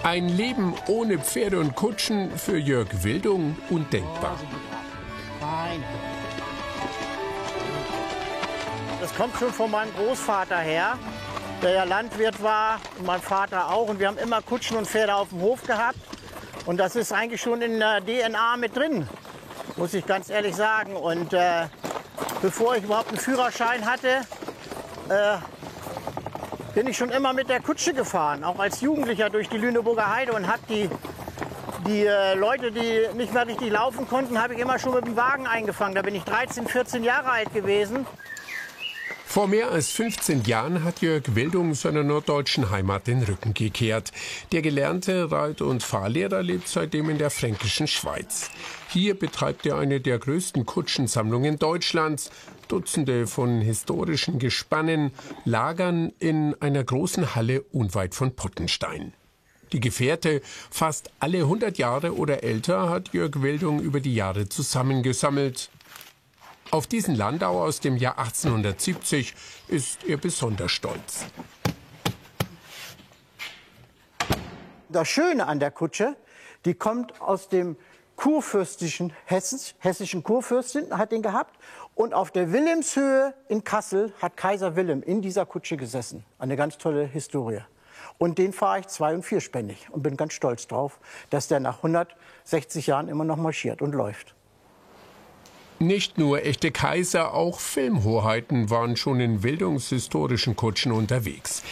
Ein Leben ohne Pferde und Kutschen für Jörg Wildung undenkbar. Das kommt schon von meinem Großvater her, der ja Landwirt war, und mein Vater auch. Und wir haben immer Kutschen und Pferde auf dem Hof gehabt. Und das ist eigentlich schon in der DNA mit drin, muss ich ganz ehrlich sagen. Und bevor ich überhaupt einen Führerschein hatte, bin ich schon immer mit der Kutsche gefahren, auch als Jugendlicher durch die Lüneburger Heide, und habe die Leute, die nicht mehr richtig laufen konnten, habe ich immer schon mit dem Wagen eingefangen. Da bin ich 13, 14 Jahre alt gewesen. Vor mehr als 15 Jahren hat Jörg Wildung seiner norddeutschen Heimat den Rücken gekehrt. Der gelernte Reit- und Fahrlehrer lebt seitdem in der fränkischen Schweiz. Hier betreibt er eine der größten Kutschensammlungen Deutschlands. Dutzende von historischen Gespannen lagern in einer großen Halle unweit von Pottenstein. Die Gefährte, fast alle 100 Jahre oder älter, hat Jörg Wildung über die Jahre zusammengesammelt. Auf diesen Landau aus dem Jahr 1870 ist er besonders stolz. Das Schöne an der Kutsche, die kommt aus dem kurfürstlichen hessischen Kurfürstin, hat den gehabt. Und auf der Wilhelmshöhe in Kassel hat Kaiser Wilhelm in dieser Kutsche gesessen. Eine ganz tolle Historie. Und den fahre ich 2- und 4-spännig und bin ganz stolz drauf, dass der nach 160 Jahren immer noch marschiert und läuft. Nicht nur echte Kaiser, auch Filmhoheiten waren schon in Wildungshistorischen Kutschen unterwegs.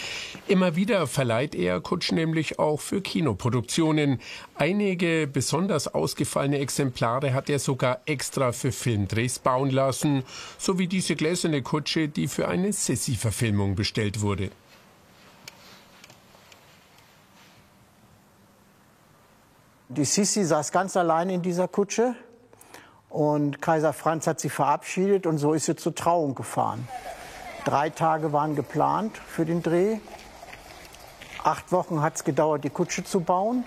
Immer wieder verleiht er Kutschen nämlich auch für Kinoproduktionen. Einige besonders ausgefallene Exemplare hat er sogar extra für Filmdrehs bauen lassen, so wie diese gläserne Kutsche, die für eine Sissi-Verfilmung bestellt wurde. Die Sissi saß ganz allein in dieser Kutsche. Und Kaiser Franz hat sie verabschiedet und so ist sie zur Trauung gefahren. 3 Tage waren geplant für den Dreh. 8 Wochen hat es gedauert, die Kutsche zu bauen.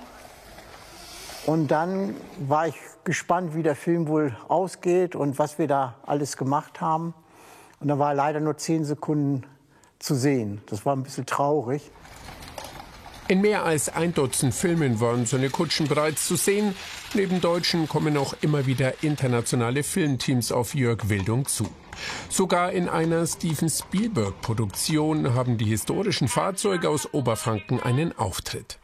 Und dann war ich gespannt, wie der Film wohl ausgeht und was wir da alles gemacht haben. Und da war leider nur 10 Sekunden zu sehen. Das war ein bisschen traurig. In mehr als 1 Dutzend Filmen waren seine Kutschen bereits zu sehen. Neben Deutschen kommen auch immer wieder internationale Filmteams auf Jörg Wildung zu. Sogar in einer Steven Spielberg-Produktion haben die historischen Fahrzeuge aus Oberfranken einen Auftritt.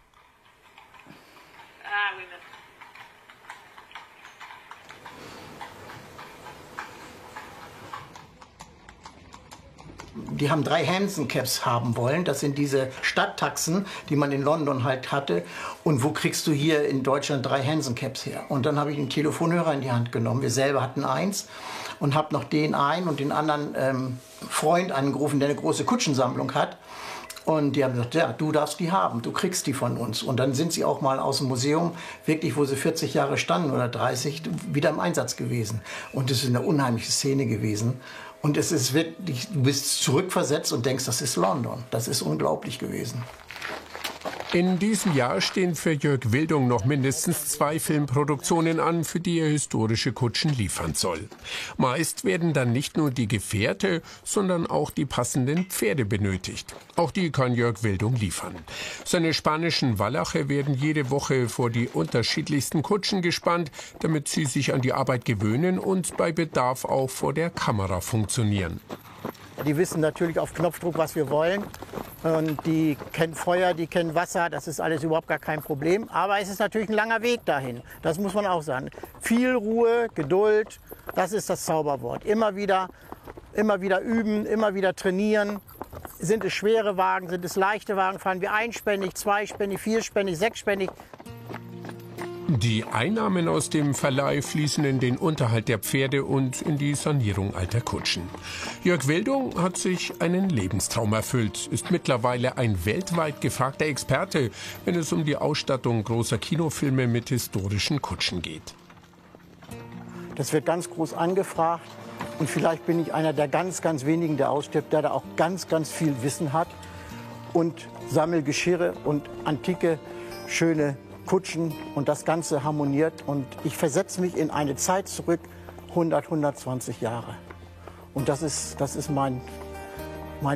Die haben 3 Hansen-Caps haben wollen. Das sind diese Stadttaxen, die man in London halt hatte. Und wo kriegst du hier in Deutschland 3 Hansen-Caps her? Und dann habe ich einen Telefonhörer in die Hand genommen. Wir selber hatten eins. Und habe noch den einen und den anderen Freund angerufen, der eine große Kutschensammlung hat. Und die haben gesagt, ja, du darfst die haben, du kriegst die von uns. Und dann sind sie auch mal aus dem Museum, wirklich, wo sie 40 Jahre standen oder 30, wieder im Einsatz gewesen. Und es ist eine unheimliche Szene gewesen. Und es ist wirklich, du bist zurückversetzt und denkst, das ist London. Das ist unglaublich gewesen. In diesem Jahr stehen für Jörg Wildung noch mindestens 2 Filmproduktionen an, für die er historische Kutschen liefern soll. Meist werden dann nicht nur die Gefährte, sondern auch die passenden Pferde benötigt. Auch die kann Jörg Wildung liefern. Seine spanischen Wallache werden jede Woche vor die unterschiedlichsten Kutschen gespannt, damit sie sich an die Arbeit gewöhnen und bei Bedarf auch vor der Kamera funktionieren. Die wissen natürlich auf Knopfdruck, was wir wollen. Und die kennen Feuer, die kennen Wasser, das ist alles überhaupt gar kein Problem. Aber es ist natürlich ein langer Weg dahin, das muss man auch sagen. Viel Ruhe, Geduld, das ist das Zauberwort. Immer wieder üben, immer wieder trainieren. Sind es schwere Wagen, sind es leichte Wagen, fahren wir einspännig, zweispännig, vierspännig, sechsspännig. Die Einnahmen aus dem Verleih fließen in den Unterhalt der Pferde und in die Sanierung alter Kutschen. Jörg Wildung hat sich einen Lebenstraum erfüllt, ist mittlerweile ein weltweit gefragter Experte, wenn es um die Ausstattung großer Kinofilme mit historischen Kutschen geht. Das wird ganz groß angefragt und vielleicht bin ich einer der ganz, ganz wenigen, der ausstirbt, der da auch ganz, ganz viel Wissen hat und Sammelgeschirre und antike, schöne Kutschen und das Ganze harmoniert. Und ich versetze mich in eine Zeit zurück, 100, 120 Jahre. Und das ist mein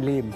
Leben.